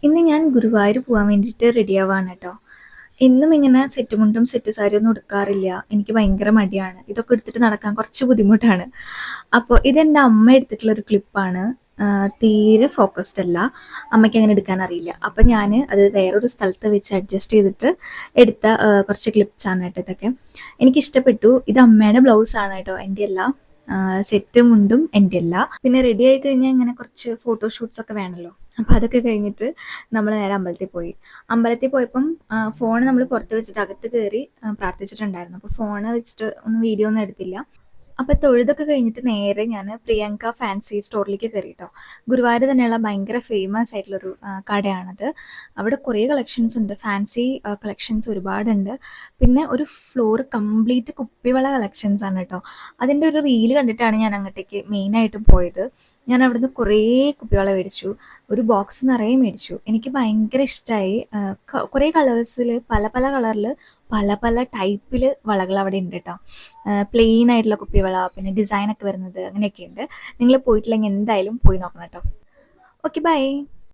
ഇന്ന് ഞാൻ ഗുരുവായൂർ പോവാൻ വേണ്ടിയിട്ട് റെഡിയാവാണ് കേട്ടോ. എന്നും ഇങ്ങനെ സെറ്റ് മുണ്ടും സെറ്റ് സാരിയൊന്നും ഉടുക്കാറില്ല. എനിക്ക് ഭയങ്കര മടിയാണ്. ഇതൊക്കെ എടുത്തിട്ട് നടക്കാൻ കുറച്ച് ബുദ്ധിമുട്ടാണ്. അപ്പോൾ ഇതെൻ്റെ അമ്മ എടുത്തിട്ടുള്ള ഒരു ക്ലിപ്പാണ്. തീരെ ഫോക്കസ്ഡ് അല്ല. അമ്മയ്ക്ക് അങ്ങനെ എടുക്കാൻ അറിയില്ല. അപ്പം ഞാൻ അത് വേറൊരു സ്ഥലത്ത് വെച്ച് അഡ്ജസ്റ്റ് ചെയ്തിട്ട് എടുത്ത കുറച്ച് ക്ലിപ്സാണ് കേട്ടോ ഇതൊക്കെ. എനിക്കിഷ്ടപ്പെട്ടു. ഇത് അമ്മയുടെ ബ്ലൗസാണ് കേട്ടോ, എൻ്റെ അല്ല. സെറ്റ് മുണ്ടും എൻ്റെ അല്ല. പിന്നെ റെഡി ആയി കഴിഞ്ഞാൽ ഇങ്ങനെ കുറച്ച് ഫോട്ടോഷൂട്ട്സ് ഒക്കെ വേണമല്ലോ. അപ്പോൾ അതൊക്കെ കഴിഞ്ഞിട്ട് നമ്മൾ നേരെ അമ്പലത്തിൽ പോയി. അമ്പലത്തിൽ പോയപ്പം ഫോൺ നമ്മൾ പുറത്ത് വെച്ചിട്ട് അകത്ത് കയറി പ്രാർത്ഥിച്ചിട്ടുണ്ടായിരുന്നു. അപ്പോൾ ഫോൺ വെച്ചിട്ട് ഒന്നും വീഡിയോ ഒന്നും എടുത്തില്ല. അപ്പോൾ തൊഴുതൊക്കെ കഴിഞ്ഞിട്ട് നേരെ ഞാൻ പ്രിയങ്ക ഫാൻസി സ്റ്റോറിലേക്ക് കയറി കേട്ടോ. ഗുരുവായൂർ തന്നെയുള്ള ഭയങ്കര ഫേമസ് ആയിട്ടുള്ളൊരു കടയാണത്. അവിടെ കുറേ കളക്ഷൻസ് ഉണ്ട്. ഫാൻസി കളക്ഷൻസ് ഒരുപാടുണ്ട്. പിന്നെ ഒരു ഫ്ലോർ കംപ്ലീറ്റ് കുപ്പിവള കളക്ഷൻസ് ആണ് കേട്ടോ. അതിൻ്റെ ഒരു റീല് കണ്ടിട്ടാണ് ഞാൻ അങ്ങോട്ടേക്ക് മെയിനായിട്ടും പോയത്. ഞാൻ അവിടുന്ന് കുറേ കുപ്പിവള മേടിച്ചു. ഒരു ബോക്സ് നിറയെ മേടിച്ചു. എനിക്ക് ഭയങ്കര ഇഷ്ടമായി. കുറേ കളേഴ്സിൽ, പല പല കളറിൽ, പല പല ടൈപ്പിൽ വളകൾ അവിടെ ഉണ്ട് കേട്ടോ. പ്ലെയിൻ ആയിട്ടുള്ള കുപ്പിവള, പിന്നെ ഡിസൈനൊക്കെ വരുന്നത്, അങ്ങനെയൊക്കെ ഉണ്ട്. നിങ്ങൾ പോയിട്ടില്ലെങ്കിൽ എന്തായാലും പോയി നോക്കണം കേട്ടോ. Okay, by.